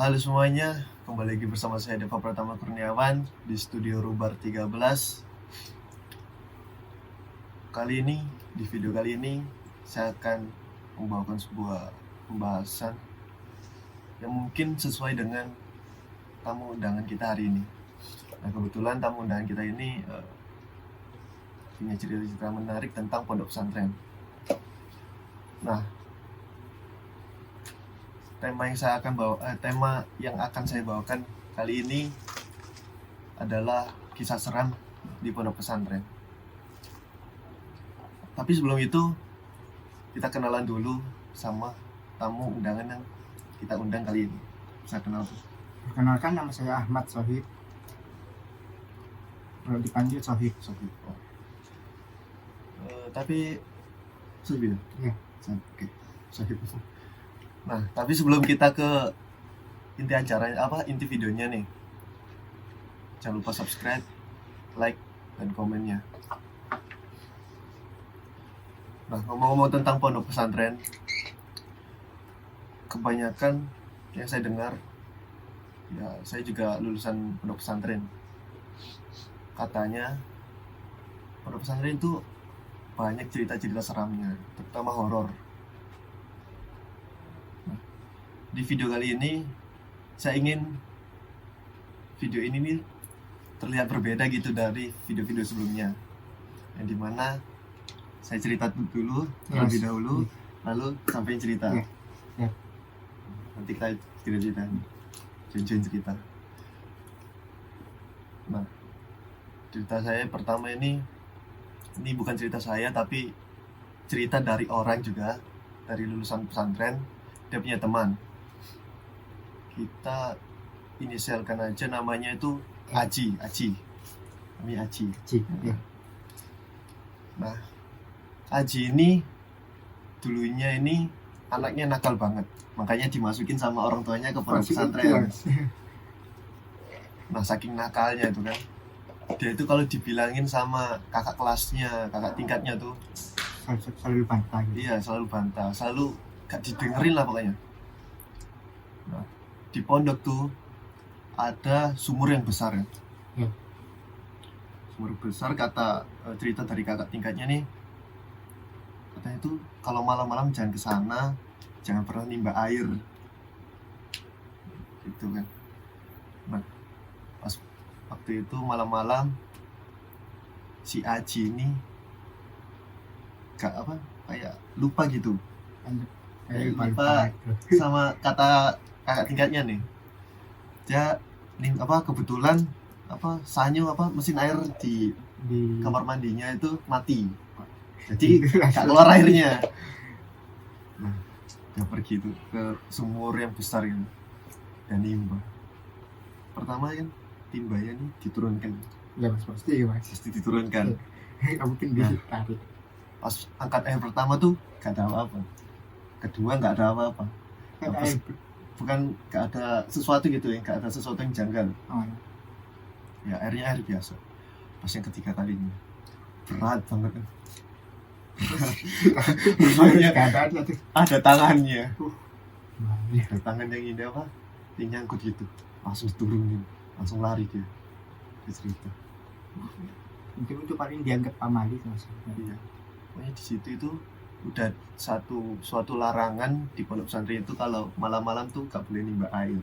Halo semuanya, kembali lagi bersama saya Deva Pratama Kurniawan di Studio Rubar 13. Di video kali ini saya akan membawakan sebuah pembahasan yang mungkin sesuai dengan tamu undangan kita hari ini. Nah, kebetulan tamu undangan kita ini punya cerita-cerita menarik tentang pondok pesantren. Nah, tema yang akan saya bawakan kali ini adalah kisah seram di pondok pesantren. Tapi sebelum itu kita kenalan dulu sama tamu undangan yang kita undang kali ini. Bisa kenal tuh? Perkenalkan, nama saya Ahmad Sohib. Kalau dipanggil Sohib. Oh. Tapi Sohib ya? Oke, Sohib. Nah, tapi sebelum kita ke inti acaranya, inti videonya nih, jangan lupa subscribe, like, dan komennya. Nah, ngomong-ngomong tentang pondok pesantren, kebanyakan yang saya dengar, ya saya juga lulusan pondok pesantren, katanya pondok pesantren itu banyak cerita-cerita seramnya, terutama horor. Di video kali ini saya ingin video ini nih terlihat berbeda gitu dari video-video sebelumnya, yang dimana saya cerita dulu terlebih dahulu, lalu sampai cerita. Nanti kita cerita cerita. Nah, cerita saya pertama ini bukan cerita saya, tapi cerita dari orang juga, dari lulusan pesantren. Dia punya teman, kita inisialkan aja namanya itu Aji. Namanya Aji. Nah, Aji ini dulunya ini anaknya nakal banget, makanya dimasukin sama orang tuanya ke pondok pesantren. Nah, saking nakalnya itu kan, dia itu kalau dibilangin sama kakak kelasnya, kakak tingkatnya tuh selalu bantah. Iya, selalu bantah, selalu gak didengerin lah pokoknya. Nah, di pondok tuh ada sumur yang besar ya. Sumur besar, kata cerita dari kakak tingkatnya nih, katanya itu kalau malam-malam jangan ke sana, jangan pernah nimba air gitu kan. Nah, pas waktu itu malam-malam si Aji ini kayak lupa gitu, lupa sama kata kakak tingkatnya nih. Dia kebetulan mesin air di kamar mandinya itu mati, jadi gak keluar airnya. Nah, dia pergi tuh ke sumur yang besar gitu dan nimba. Pertama kan timbanya nih diturunkan. Ya mas, pasti diturunkan. Mungkin ditarik. Pas angkat air pertama tuh gak ada apa-apa, kedua gak ada apa-apa. Bukan gak ada sesuatu gitu ya, gak ada sesuatu yang janggal. Ya airnya air biasa. Pas yang ketiga kalinya berat banget kan. Ada tangannya. Ada tangan yang ini yang nyangkut gitu, langsung turunin, langsung lari dia cerita. Mungkin itu paling dianggap pamali mas. Iya, pokoknya di situ itu udah suatu larangan di pondok pesantren itu, kalau malam-malam tuh gak boleh nimba air.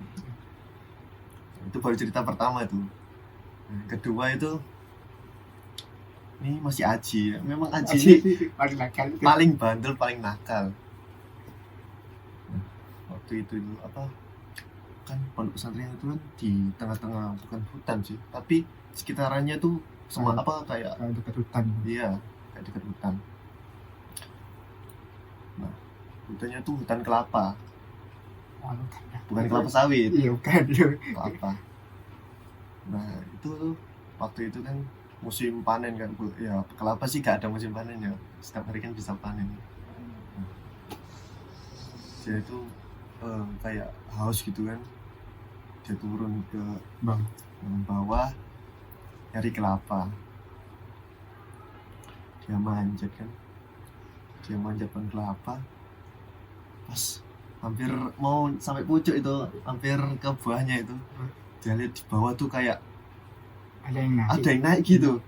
Itu baru cerita pertama tuh. Kedua itu ini masih Aji. Memang Aji ini paling bandel, paling nakal. Nah, waktu itu kan pondok pesantren itu kan di tengah-tengah, bukan hutan sih, tapi sekitarannya tuh semua kayak dekat hutan. Iya, kayak dekat hutan. Nah, hutannya tuh hutan kelapa. Bukan kelapa sawit. Iya, bukan. Kelapa. Nah, itu waktu itu kan musim panen kan. Ya, kelapa sih gak ada musim panen ya. Setiap hari kan bisa panen. Dia itu kayak haus gitu kan. Dia turun ke bawah nyari kelapa. Dia manjat pohon kelapa. Pas hampir mau sampai pucuk itu, hampir ke bawahnya itu. Dia lihat di bawah tuh kayak ada yang naik. ada yang naik gitu,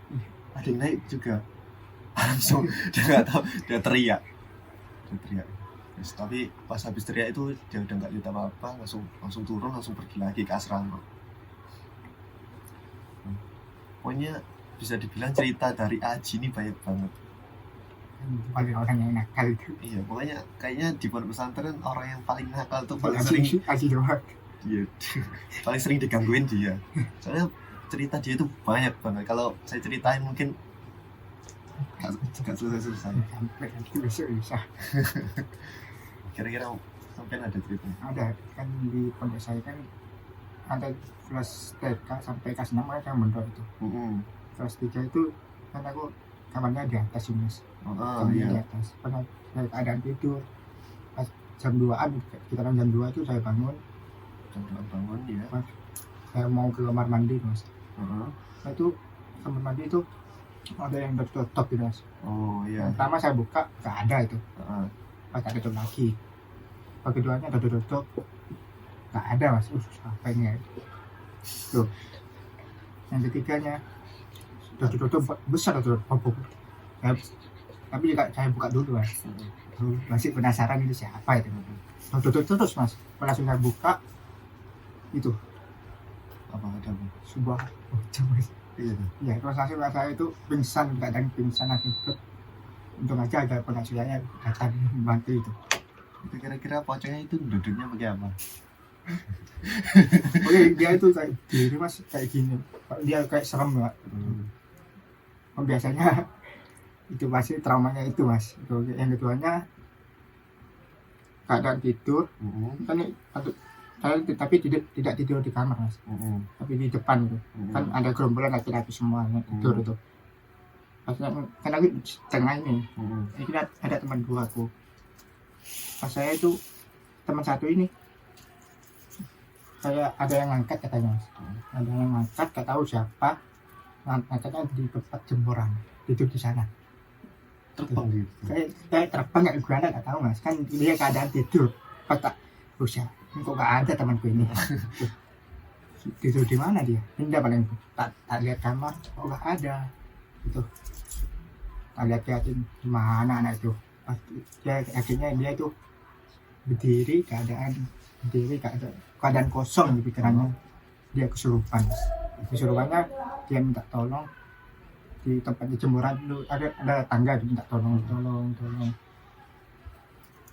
ada yang naik juga. Langsung dia nggak tahu, dia teriak. Terus, tapi pas habis teriak itu dia udah nggak lihat apa-apa, langsung turun, langsung pergi lagi ke asrama. Pokoknya bisa dibilang cerita dari Aji ini banyak banget. Paling orang yang nakal itu. Iya, pokoknya kayaknya di pondok pesantren orang yang paling nakal tuh paling sering Aji doang. dia paling sering digangguin dia. Soalnya cerita dia tuh banyak banget. Kalau saya ceritain mungkin gak selesai. Sampai nanti besok bisa. Kira-kira sampai ada ceritanya? Ada kan di pondok saya kan ada kelas TK sampai kelas 6 ada yang mondok itu. Kelas 3 itu kan aku kamarnya di atas sih mas. Kamarnya di atas. Pada saya keadaan tidur pas jam 2an, sekitaran jam 2 itu saya bangun. Ya. Saya mau ke kamar mandi mas. Nah itu kamar mandi itu ada yang tertutup gitu mas. Oh iya. Pertama saya buka nggak ada itu. Pas tak tutup lagi. Pas keduanya ada tutup nggak ada mas. Apa ini? Tuh. Yang ketiganya sudah tutup besar tutup. Tapi juga saya buka dulu mas. Masih penasaran itu siapa itu. Tutup terus mas. Langsung saya buka itu apa ada apa? Sebuah bocah mas. Iya tuh. Ya terus langsung saya itu pingsan, keadaan pingsan akibat. Untung aja ada penghasilannya datang membantu itu. Itu kira-kira pocongnya itu duduknya pakai apa? Oke, dia itu kayak diri mas kayak gini. Dia kayak serem pak. Biasanya itu pasti traumanya itu mas. Itu yang keduanya keadaan tidur. Kan saya tapi tidak tidur di kamar mas, tapi di depan itu kan ada gerombolan laki-laki semua yang tidur itu. Pasnya kan aku di tengah ini, ini ada teman dua aku. Pas saya itu teman satu ini kayak ada yang ngangkat katanya mas, ada yang ngangkat gak tahu siapa, ngangkatnya di tempat jemuran, tidur di sana. Terbang gitu. Kayak terbang nggak gimana nggak tahu mas, kan dia keadaan tidur, pas tak usah. Kok gak ada temanku ini. Tidur di mana dia? Pindah paling tak lihat kamar, kok gak ada. Itu. Tak lihat di mana anak itu. Dia akhirnya dia itu berdiri keadaan kosong di pikirannya. Dia kesurupan. Kesurupannya dia minta tolong di tempat jemuran dulu ada tangga minta tolong.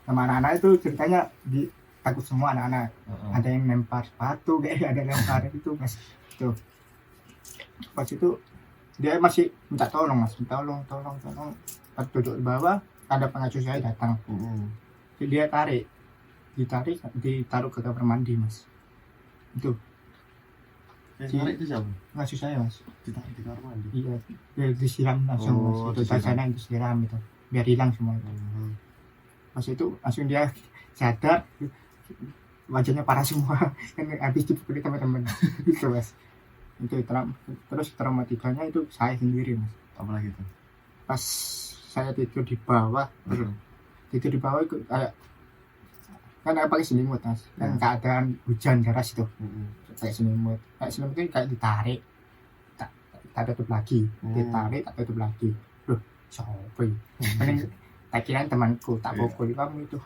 Sama anak-anak itu ceritanya takut semua anak-anak. Ada yang lempar sepatu kayak ada lempar itu mas. Tuh. Pas itu dia masih minta tolong mas, tolong. Pas duduk di bawah ada pengasuh saya datang. Jadi dia ditaruh ke kamar mandi mas. Itu. Yang tarik itu siapa? Pengasuh saya mas. Ditarik di kamar mandi. Iya, dia disiram langsung mas. Itu sana disiram itu biar hilang semua itu. Pas itu langsung dia sadar, wajahnya parah semua kan habis dipukuli teman-teman itu mas. Itu terus traumatikanya itu saya sendiri mas. Apalagi itu? Pas saya tidur di bawah itu kayak kan pakai selimut mas, kan keadaan hujan deras itu. Kayak selimut itu kayak ditarik tak tutup lagi, ditarik tak tutup lagi. Loh siapa ini? Tak kira temanku, tak pukul kamu itu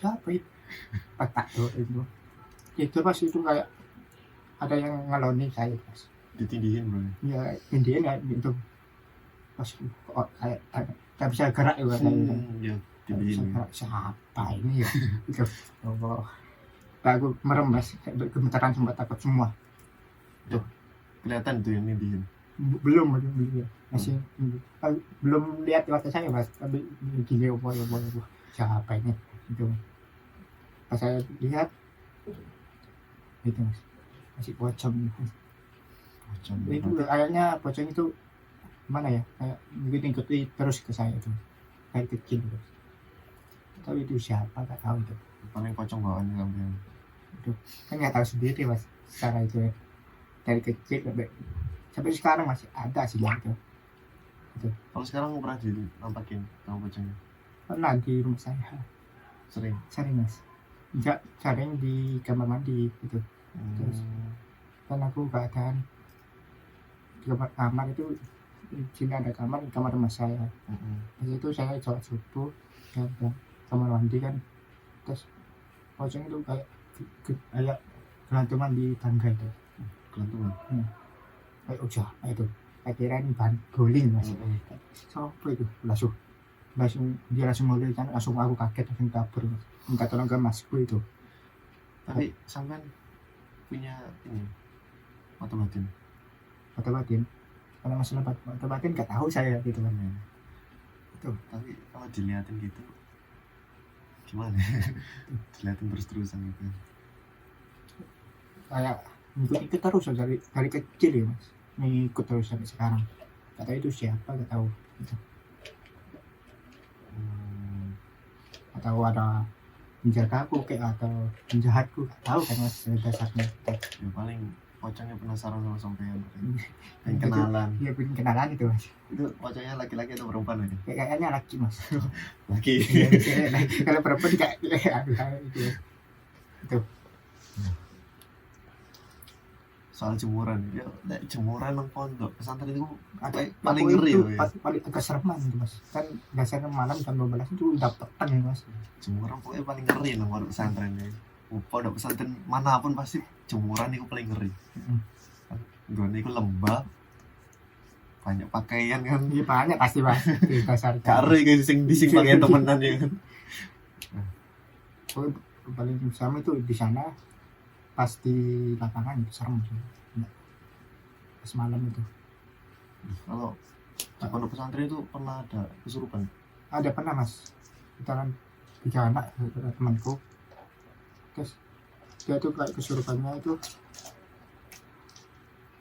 siapa itu? Petak itu pas itu kayak ada yang ngeloni saya pas ditindihin bro ya tindihin ya gitu pas kayak tak bisa gerak juga ya tindihin siapa ini ya itu Allah aku merem mas gemetaran sempat takut semua tuh kelihatan tuh yang tindihin belum ya masih belum lihat wajah saya mas tapi gini apa siapa ini itu pas saya lihat itu mas masih pocong itu kayaknya pocong itu mana ya kayak ngikutin terus ke saya itu kayak kecil gitu. Tapi itu siapa gak tahu itu paling pocong bawaan sampai itu kan nggak tahu sendiri mas secara itu ya dari kecil sampai sekarang masih ada sih itu. Kalau sekarang pernah dinampakin sama pocongnya? Pernah di rumah saya Sering mas Jaring di kamar mandi gitu. Terus kan aku keadaan di kamar itu, di sini ada kamar rumah saya. Di situ saya sholat subuh, ya, kamar mandi kan, terus pocong itu kayak gelantungan di tangga itu, Kelantungan. kayak itu kayak kirain bahan guling mas. Siapa itu langsung dia langsung ngeliat kan, langsung aku kaget, langsung kabur mas, minta tolong ke masku itu. Tapi sampean punya ini mata batin. Mata batin, kalau masalah mata batin nggak tahu saya gitu kan. Itu Tapi kalau dilihatin gitu gimana? Dilihatin terus-terusan gitu. kayak ikut terus dari kecil ya mas, ngikut terus sampai sekarang. Nggak tahu itu siapa, nggak tahu gitu. Nggak tahu ada menjaga aku kayak atau penjahatku, nggak tahu kan mas dasarnya. Ya paling pocongnya penasaran sama sampean. Pengen kenalan. Dia pengen kenalan itu mas. Itu pocongnya laki-laki atau perempuan aja? Kayaknya laki mas. Laki. Ya, misalnya, kalau perempuan kayak aduh itu itu Soal jemuran ya, jemuran nang pondok pesantren itu paling aku ngeri itu ya. paling agak sereman itu mas, kan dasarnya malam jam 12 itu udah petang ya mas. Jemuran pokoknya paling ngeri nang pondok pesantren ya. Pondok pesantren manapun pasti jemuran itu paling ngeri. Gone iku lembab, banyak pakaian kan. Iya banyak pasti mas di dasar. Kare guys sing pakaian temenan ya kan. Oh, paling sama itu di sana pas di lapangan itu serem sih. Pas malam itu Kalau di pondok pesantren itu pernah ada kesurupan. ada pernah mas, kita kan 3 anak temanku, terus dia tuh kayak kesurupannya itu,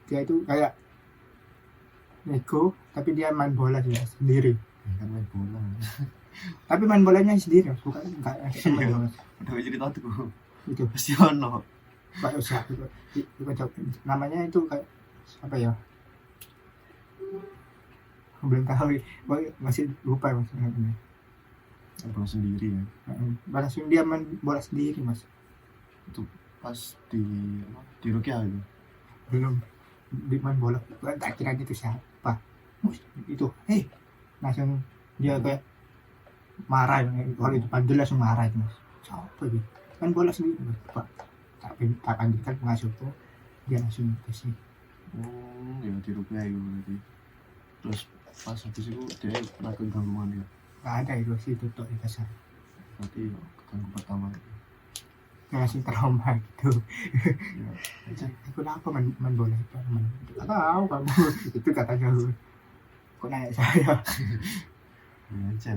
dia itu kayak nego tapi dia main bola juga sendiri, Ya kan main bola. tapi main bolanya sendiri mas, bukan kayak sama Iya. mas. Udah cerita tuh. Itu Pasti ono. kayak usaha itu, namanya itu kayak apa ya, belum tahu masih lupa mas namanya. Bola sendiri ya. Langsung dia main bola sendiri mas, Pas di Rukyah itu. belum di main bola, tak kira itu siapa mus itu, langsung dia kayak marah, kalau itu panggil langsung marah itu mas, siapa itu main bola sendiri mas. Pak tak panggilkan pengasuhku, dia langsung kasih. Ya di Rukyah itu berarti. Terus pas habis itu dia pernah kegangguan ya. Nggak ada itu sih, tutup di dasar, Berarti keganggu pertama. langsung trauma gitu. Ya, aja. Aku kenapa main bola itu teman, nggak tahu kamu itu katanya. Kok nanya saya? Ya aja.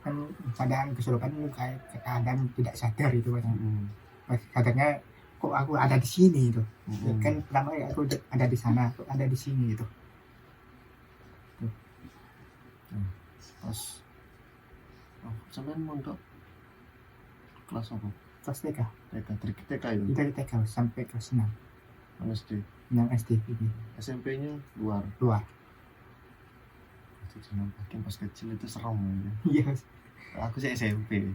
Kan keadaan kesurupan itu kayak keadaan tidak sadar itu kan. Mm-mm. Pas sadarnya kok aku ada di sini itu. Mm-mm. Kan pertama ya aku ada di sana, kok ada di sini itu. Pas sampean mondok kelas apa? Kelas TK, TK itu. kita di TK sampai kelas 6 SD. SD ini SMP-nya luar. luar. Itu dinampakin pas kecil itu serem ya. Iya, Aku sih SMP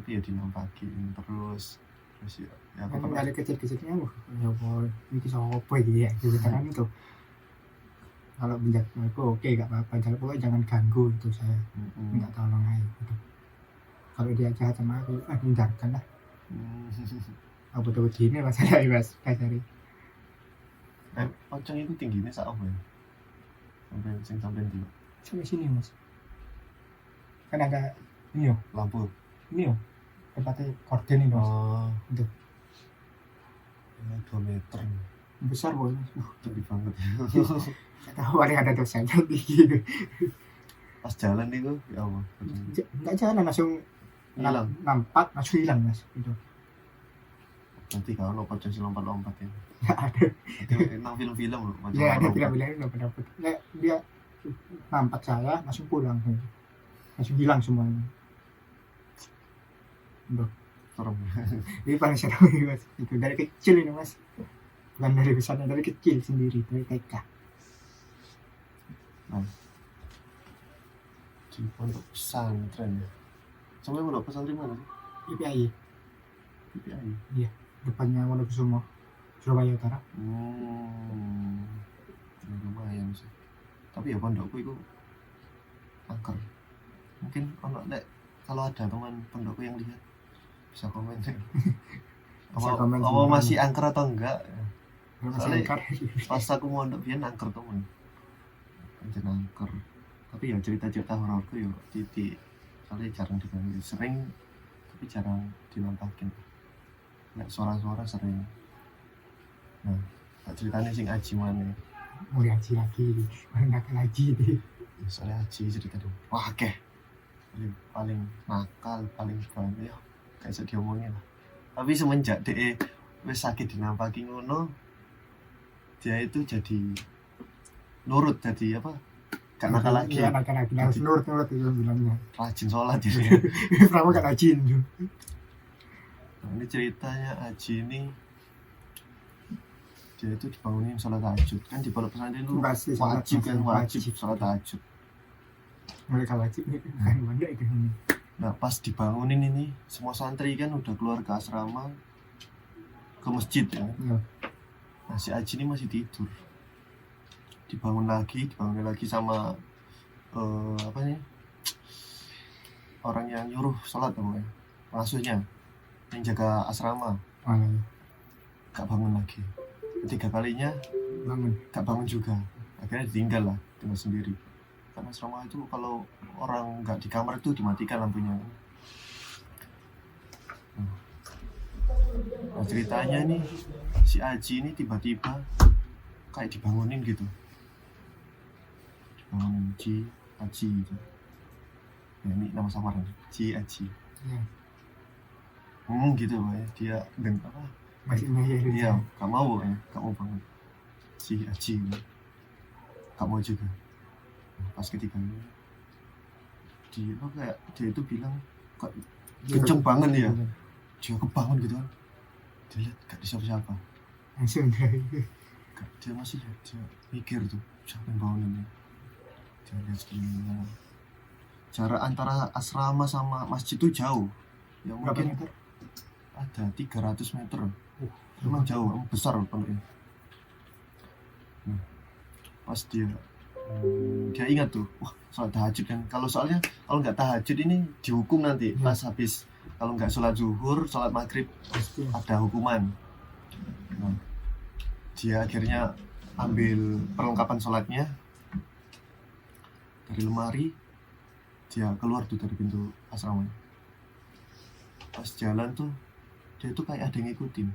ya dinampakin terus ya aku kan pernah. dari kecil-kecilnya ya boy ini sopo ya gitu kan itu. Kalau menjaga aku oke gak apa-apa, pokoknya jangan ganggu itu, saya Mm-mm. minta tolong aja gitu. Kalau dia jahat sama aku, hindarkan lah. Aku betul begini mas, saya mas kasari. Pocong itu tingginya sak apa ya? Sampai di Sampai sini mas, kan ada ini yo, lampu. tempatnya korden ini mas. Oh, Itu ya, 2 meter. besar boy. Tinggi banget. Saya tahu ada dosanya tinggi. Pas jalan itu ya Allah. Nggak jalan langsung Hilang. nampak langsung hilang mas itu. Nanti kalau pocong sih lompat-lompat ya. Nggak ada. Itu nang film-film loh. Macam Ya ada lompat. bilang nggak pendapat. Dia nampak saya langsung pulang, langsung hilang semuanya. Serem. Ini paling serem ini mas, itu dari kecil ini mas, bukan dari besar, dari kecil sendiri, dari TK. Di pondok pesantren ya. Sampai pondok pesantren mana sih? IPAI PPI. depannya Wonokusumo, Surabaya Utara. Ya, lumayan sih. Tapi ya pondokku itu angker. Mungkin kalau ada teman pondokku yang lihat bisa komen sih. Bisa komen apa sebenarnya. masih angker atau enggak? Masih Soalnya angker. pas aku mondok biyen angker temen. Anjir angker. Tapi ya cerita-cerita hororku yo titik. Soalnya jarang dibangun, sering tapi jarang dinampakin. Nek suara-suara sering. Nah, tak ceritanya sing aji mana? Mau dihaji lagi, mau nakal lagi deh. Soalnya aji cerita dulu. Wah, paling nakal, paling banyak ya. Kayak bisa diomongin lah. Tapi semenjak DE wis sakit dinampaki ngono, dia itu jadi nurut, jadi apa? Gak nakal lagi. Iya, nakal lagi. Harus nurut itu bilangnya. Rajin sholat jadi. Pramu kan rajin tuh. Nah, ini ceritanya Aji ini dia itu dibangunin sholat tahajud kan di pondok pesantren itu Pasti sholat wajib sholat tahajud. Mereka wajib kan mana itu. Nah pas dibangunin ini semua santri kan udah keluar ke asrama ke masjid ya. Nah si Aji ini masih tidur, dibangunin lagi sama apa nih orang yang nyuruh sholat namanya, pengasuhnya yang jaga asrama. Gak bangun lagi, ketiga kalinya gak bangun juga, akhirnya ditinggal sendiri. Karena asrama itu kalau orang nggak di kamar itu dimatikan lampunya. Nah ceritanya nih si Aji ini tiba-tiba kayak dibangunin gitu, dibangunin Aji gitu. Ya, ini nama samaran Aji. Gitu ya dia apa? Masih ngeyel. Iya, gak mau bangun. Si Aji gak mau juga. Pas ketiga dia kayak dia itu bilang kok kenceng banget ya, dia kebangun gitu kan, dia lihat gak ada siapa-siapa langsung dia masih lihat, dia mikir tuh siapa yang bangun ini. Dia lihat sekelilingnya, jarak antara asrama sama masjid itu jauh ya, mungkin ada 300 meter. Memang jauh, besar pondoknya. Pas dia ingat tuh, wah sholat tahajud kan, kalau nggak tahajud ini dihukum nanti pas habis, kalau nggak sholat zuhur, sholat maghrib ada hukuman. Nah, dia akhirnya ambil perlengkapan sholatnya dari lemari, dia keluar tuh dari pintu asrama. Pas jalan tuh dia tuh kayak ada yang ngikutin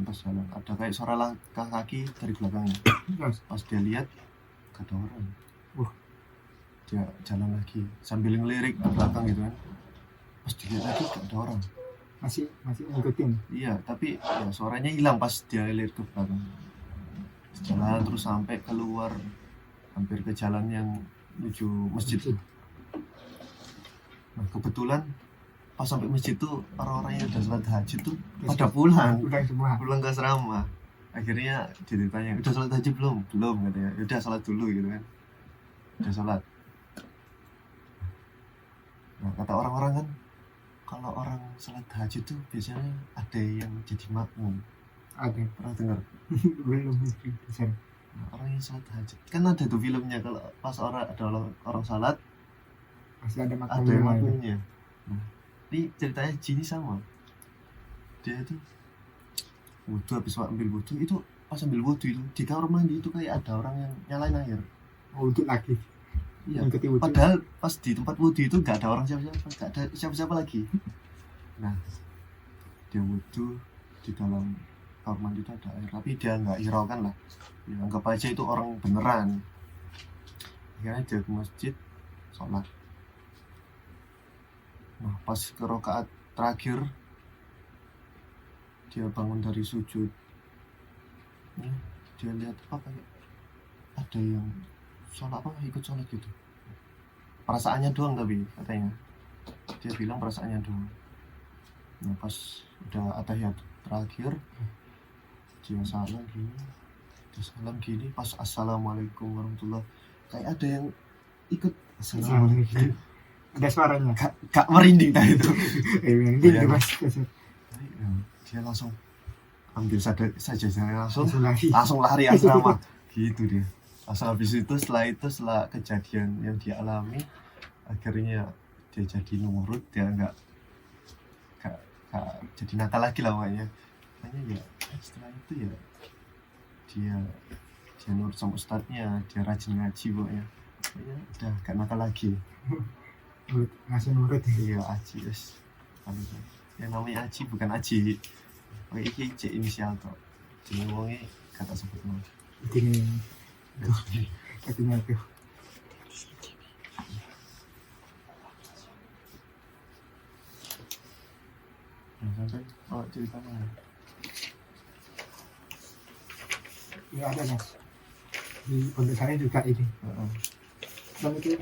pas jalan, ada kayak suara langkah kaki dari belakangnya. Pas dia lihat gak ada orang, dia jalan lagi sambil ngelirik ke belakang gitu kan. Pas dilihat lagi gak ada orang, masih ngikutin. Iya, tapi ya suaranya hilang pas dia lihat ke belakang. Jalan terus sampai keluar, hampir ke jalan yang menuju masjid. Nah kebetulan pas sampai masjid tuh orang-orang yang udah sholat tahajud tuh pada pulang ke asrama. Akhirnya ditanya, udah sholat tahajud belum katanya. Udah sholat dulu gitu kan, udah sholat. Nah kata orang-orang kan, kalau orang sholat tahajud tuh biasanya ada yang jadi makmum. Ada, pernah dengar? Belum. Nah, orang yang sholat tahajud kan ada tuh filmnya, kalau pas ada orang sholat masih ada makmumnya. Nah ini ceritanya Jini sama, dia itu wudhu, habis ambil wudhu itu, pas ambil wudhu itu di kamar mandi itu kayak ada orang yang nyalain air wudhu lagi. Iya, padahal pas di tempat wudhu itu gak ada orang siapa-siapa lagi. Nah dia wudhu di dalam kamar mandi itu ada air, tapi dia gak hiraukan lah ya, anggap aja itu orang beneran. Akhirnya dia ke masjid sholat. Nah pas ke rakaat terakhir dia bangun dari sujud, dia lihat apa, kayak ada yang sholat ikut sholat gitu. Perasaannya doang, tapi katanya dia bilang perasaannya doang. Nah pas udah atahiyat terakhir dia salam gini, pas assalamualaikum warahmatullah, kayak ada yang ikut assalamualaikum. ada suaranya. Gak merinding dah itu. Ini Iya. mas Dia langsung ambil sajadahnya langsung langsung lari. lari asrama gitu dia. Langsung habis itu setelah kejadian yang dia alami, akhirnya dia jadi nurut, dia nggak jadi nakal lagi lah makanya ya setelah itu ya dia nurut sama ustadznya, dia rajin ngaji pokoknya udah gak nakal lagi. Ngasih nurut ya. Iya aji yes. Yang namanya aji bukan aji. Oke iki C inisial tok. Jeneng wonge kata sebut no. Ini katanya itu. Sampai cerita mana? Ya ada mas. Di pondok saya juga ini. Dan itu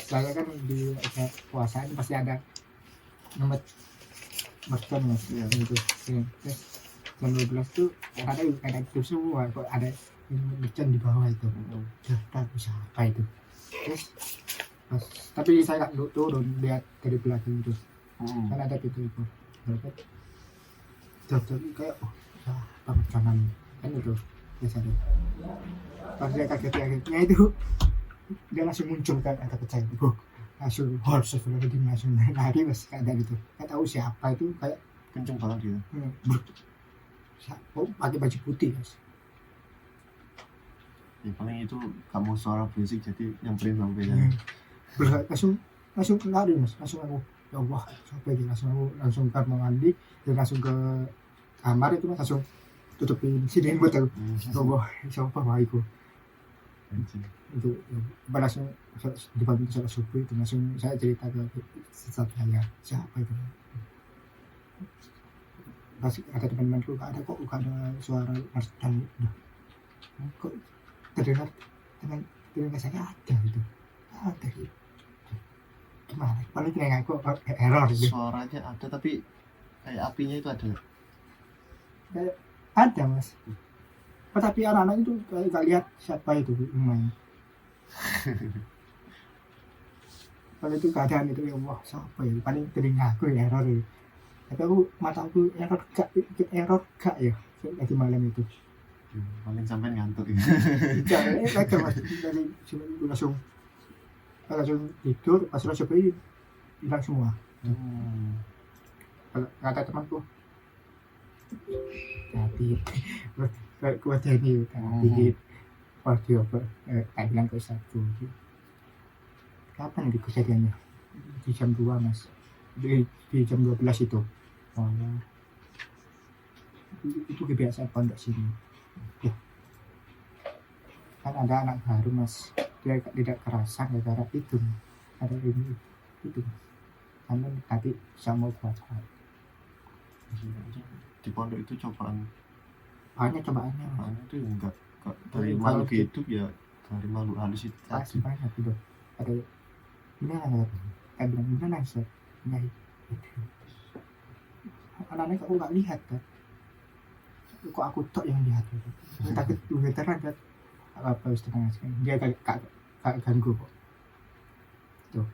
saya kan di puasa ini pasti ada nomor mercon mas. Iya. Itu. Terus jam 12 tuh ada itu semua kok ada mercon di bawah itu. Daftar bisa apa itu. Terus tapi saya nggak turun lihat dari belakang itu. Kan ada pintu itu. Daftar kayak pengecanan kan itu biasanya. Pas dia kagetnya itu dia langsung muncul kan ada pecah itu. Langsung harus sebelum langsung lari mas keadaan itu. Nggak tahu siapa itu kayak Kenceng banget gitu. Pakai baju putih mas. Ya paling itu kamu suara berisik jadi nyamperin sampai ya. Langsung lari mas, langsung aku ya Allah sampai dia langsung kamar mandi dan langsung ke kamar itu mas, langsung tutupin selimut aku. Ya Allah siapa baikku itu ya, langsung dibantu sholat subuh itu langsung saya cerita ke sesat saya siapa itu. Pas ada teman-temanku gak ada suara mas dan kok terdengar saya ada gitu ada gitu gimana paling kayak aku error gitu. Suaranya ada tapi kayak apinya itu ada. Kayak ada mas tapi anak-anak itu kayak gak lihat siapa itu main. Kalau itu keadaan itu ya Allah siapa ya paling telinga aku ya error ya. Tapi aku mata aku error gak ya lagi malam itu. Paling sampai ngantuk ya. Jangan mas dari langsung tidur pas langsung hilang semua. Kata temanku tapi kuat ini tapi audio tak bilang ke satu kapan di kejadiannya di jam 2 mas di jam 12 itu itu kebiasaan pondok sini ya. Kan ada anak baru mas dia tidak kerasa gara-gara itu ada ini itu karena tadi sama puasa Di pondok itu cobaan banyak cobaannya mas. itu enggak dari makhluk hidup ya dari makhluk halus itu pasti banyak gitu ada ini kan bilang gimana sih nyari anak-anak aku nggak lihat kan kok aku tok yang lihat gitu takut veteran kan apa istilahnya dia gak ganggu kok tuh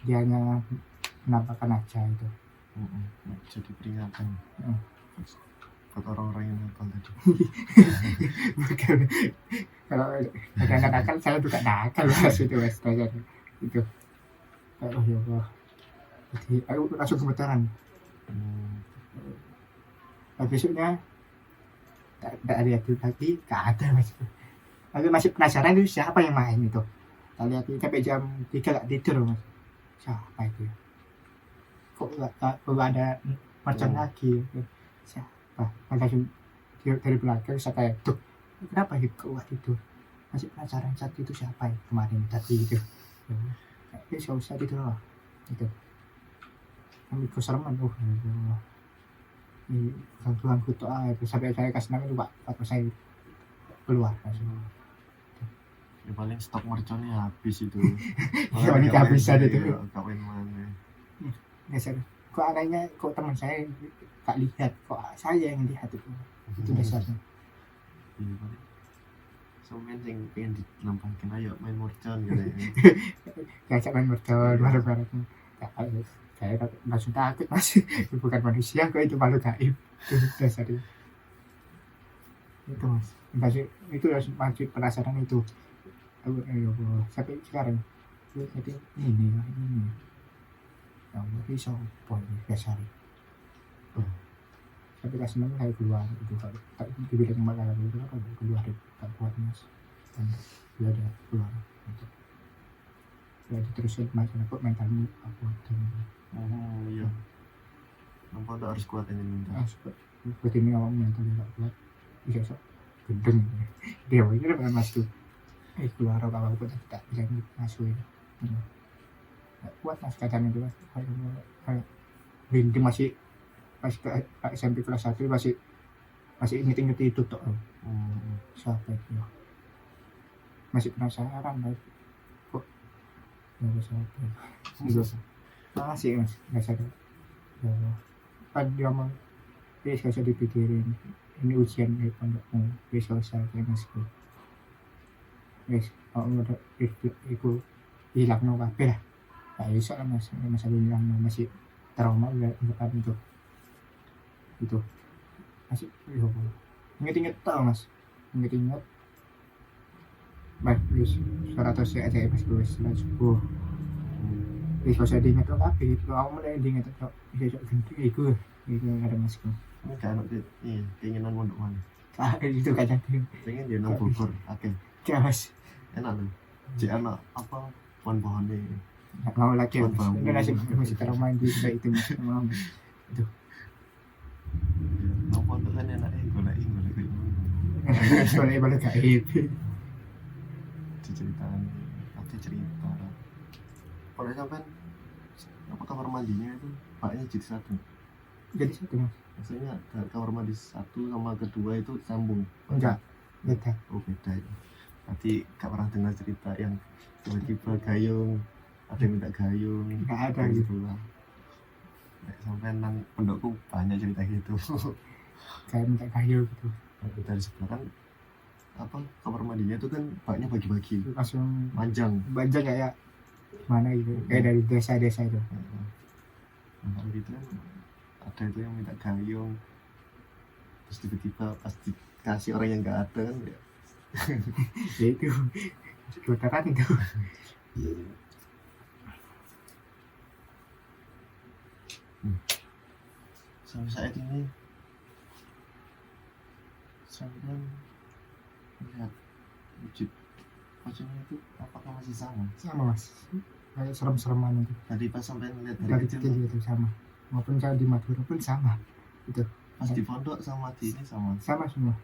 dia hanya menampakkan aja itu. Jadi peringatan buat orang-orang yang nakal tadi. Bukan kalau ada anak nakal saya juga nakal mas itu mas itu oh ya Allah jadi aku langsung gemetaran. Besoknya tak lihat lagi gak ada mas. Aku masih penasaran itu siapa yang main itu. Kita lihat sampai jam 3 gak tidur mas. Siapa itu? Kok gak ada mercon lagi? Siapa? Langsung dari belakang saya kayak tuh kenapa gitu kok tidur? Masih penasaran saat itu siapa ya kemarin tadi itu. Tapi saya usah tidur loh. Itu. Kami kesereman ini Tuhan kutuk itu sampai saya kasih nama itu pak atau saya keluar ya paling stok merconnya habis itu. Ya ini gak bisa itu kawin mana dasar kok anaknya kok teman saya gak lihat kok saya yang lihat itu dasarnya. sampean sing pengen dinampakin ayo main mercon gitu ya. Diajak main mercon bareng-bareng. Saya langsung takut mas. Bukan manusia kok, itu makhluk gaib. Itu dasarnya itu mas. Itu langsung masih penasaran itu. Ayo sampai sekarang jadi ini ya Allah bisa apa ini dasarnya. Tapi kelas 6 saya keluar itu tak dibilang malah keluar tak kuat mas, dan dia ada keluar itu ya diterusin macam apa mentalmu aku Oh iya. Nampak tak harus kuat ini mental. seperti ini awak mental tidak kuat bisa sok gendeng dia ini kan mas tuh keluar kalau aku tak bisa masuk ini tak kuat mas kadang itu mas kayak berhenti masih SMP kelas 1 masih inget itu tuh siapa itu masih penasaran mas kok nggak siapa itu masih mas nggak sadar ya Allah kan dia mau gak usah dipikirin ini ujian dari pondokmu besok selesai mas guys kalau udah itu hilang no kabeh lah tak bisa lah mas hilang no masih trauma udah depan itu masih inget tau mas inget baik please 100 aja mas gue setelah subuh please kalau saya diinget lo kabeh itu aku mulai diinget kok bisa ganti itu ada mas gue Ini kan keinginan mondok mana? itu kacang Pengen dia nang Bogor, oke. mas Enak tuh. Cik anak apa pohon-pohon nih. nggak mau lagi mas Pohon ini bambu. masih trauma di itu mas mau Nang pondok kan enaknya golek kayak gimana. soalnya balik gaib Diceritain, nanti cerita. Kalau sampai apa kamar mandinya itu baknya jadi satu. jadi satu mas Maksudnya kamar mandi satu sama kedua itu sambung. enggak beda Oh beda itu. Nanti gak pernah dengar cerita yang tiba-tiba gayung, ada yang minta gayung, nggak ada kayak gitu gitu lah. Sampai nang pondokku banyak cerita gitu. kayak minta kayu gitu Dari sebelah kan apa kamar mandinya itu kan baknya bagi-bagi, langsung panjang. baca kayak mana gitu kayak dari desa-desa itu Nah gitu kan ada itu yang minta gayung, terus tiba-tiba pas dikasih orang yang nggak ada kan ya. ya itu putaran itu Sampai saat ini sampai lihat wujud wajahnya itu apakah masih sama mas kayak serem-sereman itu tadi pas sampai lihat dari dari kecil kecil itu sama maupun saya di Madura pun sama itu pas di pondok sama di ini sama. semua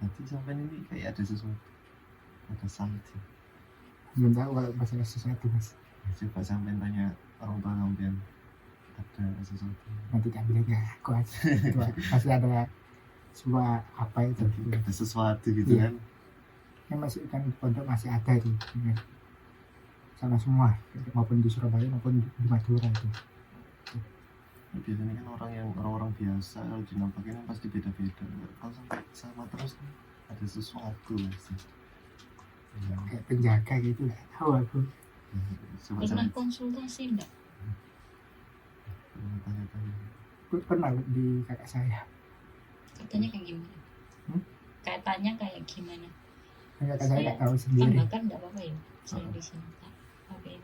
Berarti sampai ini kayak ada sesuatu, ada something. belum tahu kalau masalah sesuatu mas Coba sampai tanya orang tua sampean ada sesuatu. nanti tak bilang ya aku aja itu pasti ada sebuah apa itu Ada sesuatu gitu Iya. kan. yang masih kan di pondok masih ada itu ya. Sama semua maupun di Surabaya maupun di Madura itu Biasanya kan orang-orang biasa kalau dinampakin kan pasti beda-beda. Kalau sampai sama terus kan ada sesuatu pasti. kayak penjaga gitu nggak tahu aku Coba Pernah saya konsultasi enggak? tanya-tanya. aku pernah di kakak saya Katanya kayak gimana? Katanya kayak gimana? kakak saya nggak tahu sendiri Tambahkan enggak apa-apa ya? Saya di sini tak apa ya?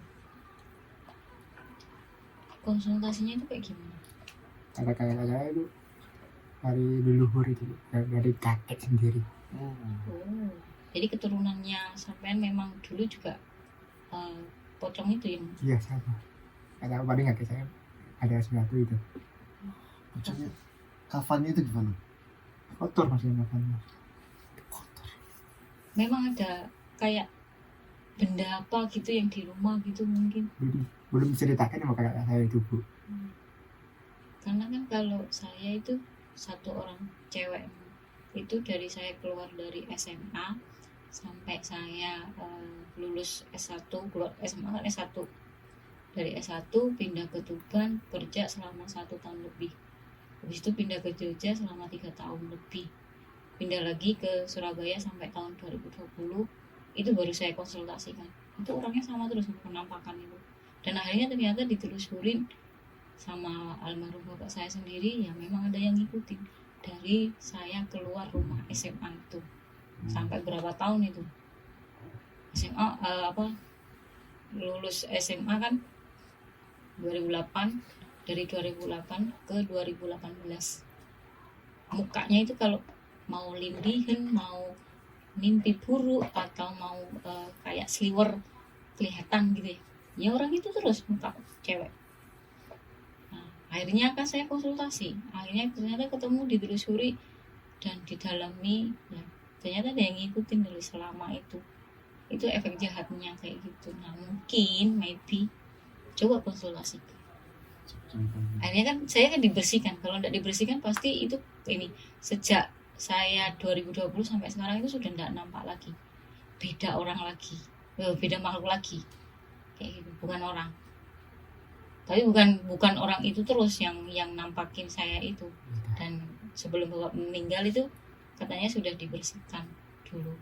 Konsultasinya itu kayak gimana? kakak saya itu dari leluhur itu dari kakek sendiri Oh, jadi keturunannya sampean memang dulu juga pocong itu yang iya sama nggak tahu paling kakek saya ada sesuatu itu Maksudnya kafannya itu gimana? kotor masih makan Kotor. memang ada kayak benda apa gitu yang di rumah gitu mungkin. belum diceritakan sama kakak saya itu bu Karena kan kalau saya itu satu orang cewek itu dari saya keluar dari SMA sampai saya lulus S1, keluar SMA kan S1, dari S1 pindah ke Tuban kerja selama 1 tahun lebih, habis itu pindah ke Jogja selama 3 tahun lebih, pindah lagi ke Surabaya sampai tahun 2020 itu baru saya konsultasikan. Itu orangnya sama terus penampakan itu, dan akhirnya ternyata ditelusurin sama almarhum bapak saya sendiri, ya memang ada yang ngikutin dari saya keluar rumah SMA itu sampai berapa tahun itu SMA lulus SMA kan 2008, dari 2008 ke 2018 mukanya itu kalau mau lindihan, mau mimpi buruk atau mau kayak sliwer kelihatan gitu ya orang itu terus muka cewek. Nah, akhirnya kan saya konsultasi, akhirnya ternyata ketemu, ditelusuri dan didalami, ya ternyata ada yang ngikutin dari selama itu efek jahatnya kayak gitu. Nah mungkin maybe coba konsultasi. Akhirnya kan saya kan dibersihkan, kalau tidak dibersihkan pasti itu ini sejak saya 2020 sampai sekarang itu sudah tidak nampak lagi, beda orang lagi, beda makhluk lagi kayak gitu, bukan orang. Tapi bukan orang itu terus yang nampakin saya itu. Dan sebelum bapak meninggal itu katanya sudah dibersihkan dulu,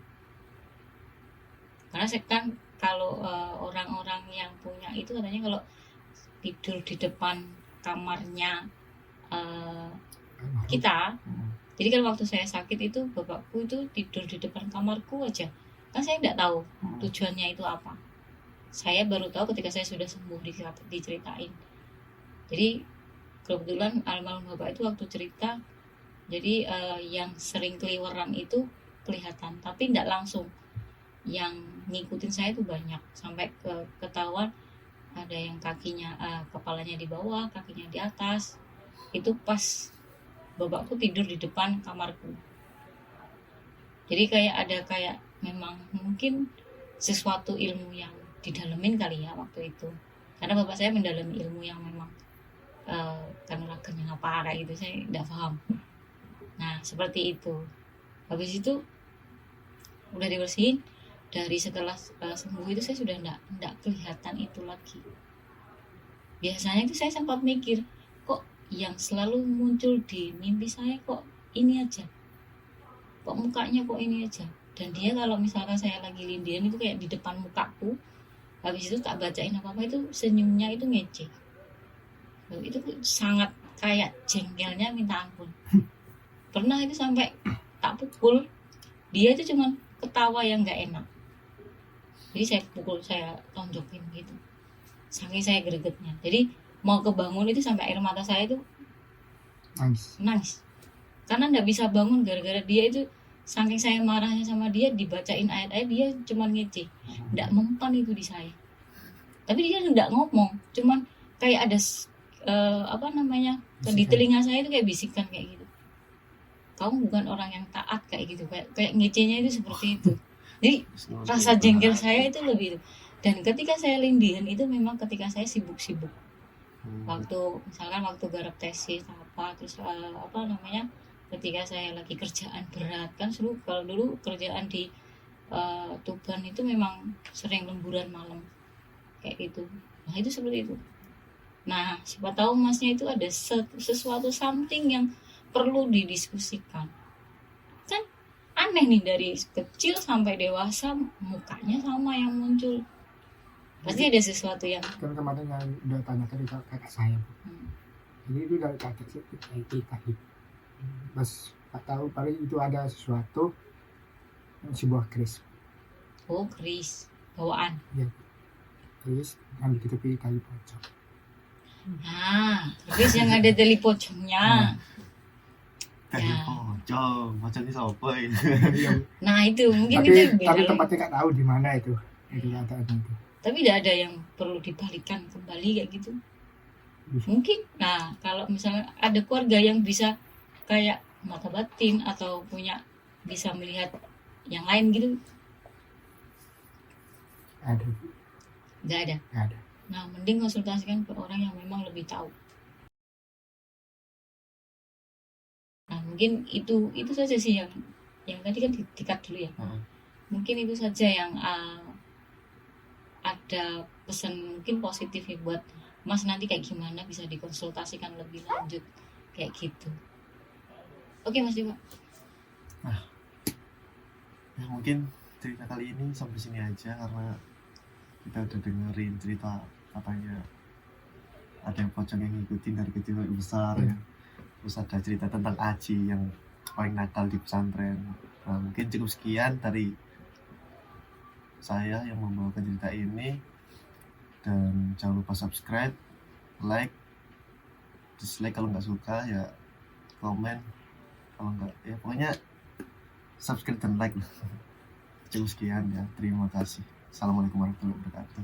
karena saya kan kalau orang-orang yang punya itu katanya kalau tidur di depan kamarnya kita. Jadi kan waktu saya sakit itu bapakku itu tidur di depan kamarku aja, kan saya tidak tahu tujuannya itu apa. Saya baru tahu ketika saya sudah sembuh diceritain. Jadi kebetulan almarhum bapak itu waktu cerita, jadi yang sering keliweran itu kelihatan tapi tidak langsung. Yang ngikutin saya itu banyak, sampai ketahuan ada yang kakinya kepalanya di bawah, kakinya di atas. Itu pas bapakku tidur di depan kamarku. Jadi kayak memang mungkin sesuatu ilmu yang didalemin kali ya waktu itu, karena bapak saya mendalami ilmu yang memang kanuragan yang apa kayak gitu, saya tidak paham. Nah seperti itu. Habis itu udah dibersihin, dari setelah sembuh itu saya sudah tidak kelihatan itu lagi. Biasanya itu saya sempat mikir, kok yang selalu muncul di mimpi saya kok ini aja, kok mukanya kok ini aja. Dan dia kalau misalkan saya lagi lindian itu kayak di depan mukaku, habis itu tak bacain apa-apa itu senyumnya itu ngece. Itu sangat kayak jengkelnya minta ampun. Pernah itu sampai tak pukul, dia itu cuma ketawa yang gak enak. Jadi saya pukul, saya tonjokin gitu, saking saya gregetnya. Jadi mau kebangun itu sampai air mata saya itu nangis. Karena nggak bisa bangun gara-gara dia itu, saking saya marahnya sama dia, dibacain ayat-ayat dia cuman ngece, nggak mempan itu di saya. Tapi dia nggak ngomong, cuman kayak ada di telinga saya itu kayak bisikan kayak gitu, kamu bukan orang yang taat kayak gitu, kayak ngecenya itu seperti itu. Jadi rasa jengkel saya itu lebih itu. Dan ketika saya lindihan itu memang ketika saya sibuk-sibuk, waktu misalkan waktu garap tesis apa, terus ketika saya lagi kerjaan berat kan, kalau dulu kerjaan di Tuban itu memang sering lemburan malam kayak gitu. Nah itu seperti itu. Nah siapa tahu masnya itu ada sesuatu something yang perlu didiskusikan. Kan aneh nih, dari kecil sampai dewasa mukanya sama yang muncul. Pasti ada sesuatu yang kan kemarin yang udah tanya tadi kakak saya. Jadi itu dari kakak sih kita pas tak tahu paling itu ada sesuatu, sebuah keris. Oh keris bawaan. Ya, keris yang di tepi kayu pocong. Nah keris yang ada tali pocongnya. Kayu pocong ini apa ini? Nah itu mungkin tapi tempatnya nggak tahu di mana itu keadaannya itu. Tapi tidak ada yang perlu dibalikan kembali kayak gitu mungkin. Nah kalau misalnya ada keluarga yang bisa kayak mata batin atau punya bisa melihat yang lain gitu, ada? nggak ada. Nah mending konsultasikan ke orang yang memang lebih tahu. Nah mungkin itu saja sih yang tadi kan dikat dulu ya. Mungkin itu saja yang ada pesan mungkin positif ya buat Mas, nanti kayak gimana bisa dikonsultasikan lebih lanjut kayak gitu. Oke Mas Dewa. Ya mungkin cerita kali ini sampai sini aja, karena kita udah dengerin cerita katanya ada yang pocong yang ngikutin dari kecil sampai besar ya. Terus ada cerita tentang Aji yang paling nakal di pesantren. Nah, mungkin cukup sekian dari saya yang membawakan cerita ini, dan jangan lupa subscribe, like, dislike kalau nggak suka ya, komen kalau nggak ya, pokoknya subscribe dan like lah. Cukup sekian ya, terima kasih. Assalamualaikum warahmatullahi wabarakatuh.